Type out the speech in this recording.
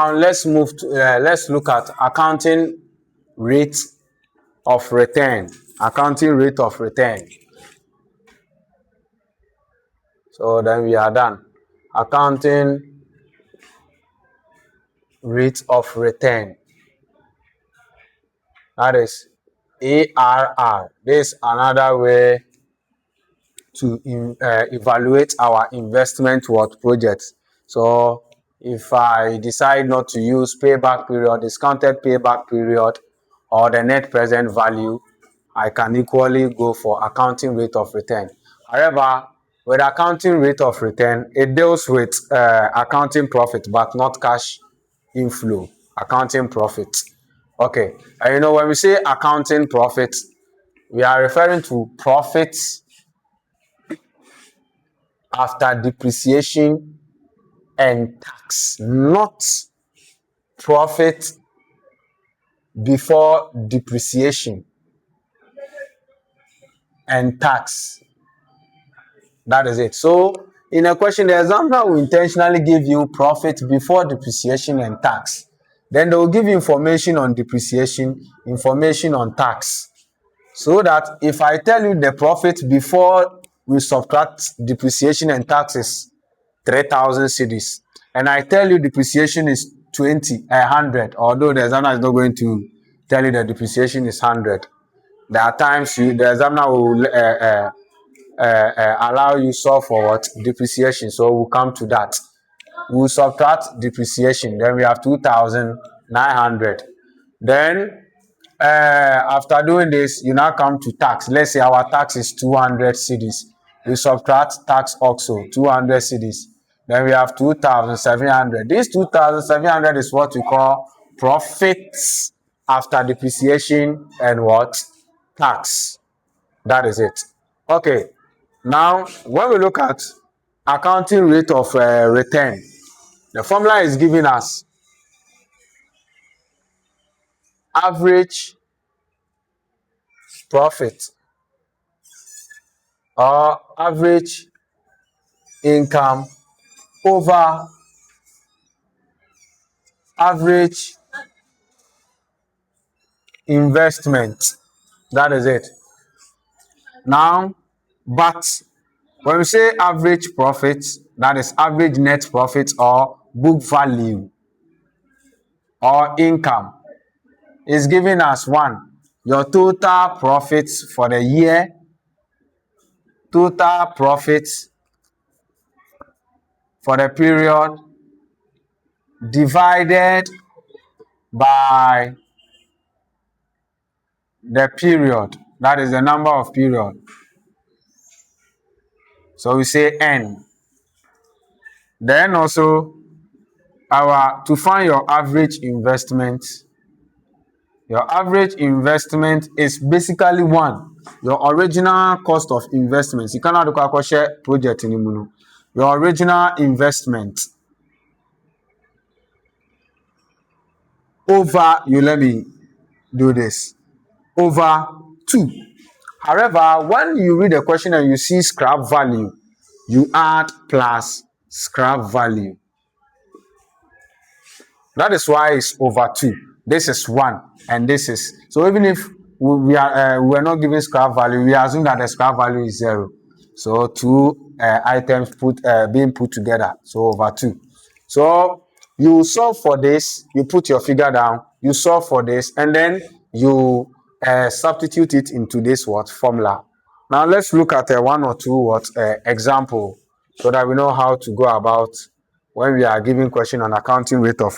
Now let's look at accounting rate of return. Accounting rate of return. So then we are done. Accounting rate of return. That is ARR. This is another way to evaluate our investment projects. So if I decide not to use payback period, discounted payback period, or the net present value, I can equally go for accounting rate of return. However, with accounting rate of return, it deals with accounting profit, but not cash inflow. Accounting profit. Okay, and when we say accounting profit, we are referring to profits after depreciation and tax, not profit before depreciation and tax. That is it. So in a question, the examiner will intentionally give you profit before depreciation and tax. Then they will give you information on depreciation, information on tax. So that if I tell you the profit before we subtract depreciation and taxes, 3,000 cedis, and I tell you depreciation is 100, although the examiner is not going to tell you the depreciation is 100. There are times the examiner will allow you solve for what? Depreciation. So we'll come to that. We'll subtract depreciation. Then we have 2,900. Then after doing this, you now come to tax. Let's say our tax is 200 cedis. We subtract tax also, 200 cedis. Then we have 2,700. This 2,700 is what we call profits after depreciation and what? Tax. That is it. Okay. Now, when we look at accounting rate of return, the formula is giving us average profit or average income over average investment. That is it. Now, but when we say average profit, that is average net profit or book value or income, is giving us one, your total profits for the year, total profits for the period divided by the period. That is the number of period. So we say N. Then also to find your average investment. Your average investment is basically one, your original cost of investment. You cannot do a share project anymore. Your original investment over, let me do this, over 2. However, when you read the question and you see scrap value, you add plus scrap value. That is why it's over 2. This is 1 and this is, so even if we're not giving scrap value, we assume that the scrap value is 0. So 2 items being put together, so over 2. So you solve for this, you put your figure down, you solve for this, and then you substitute it into this formula. Now let's look at 1 or 2 example so that we know how to go about when we are giving question on accounting rate of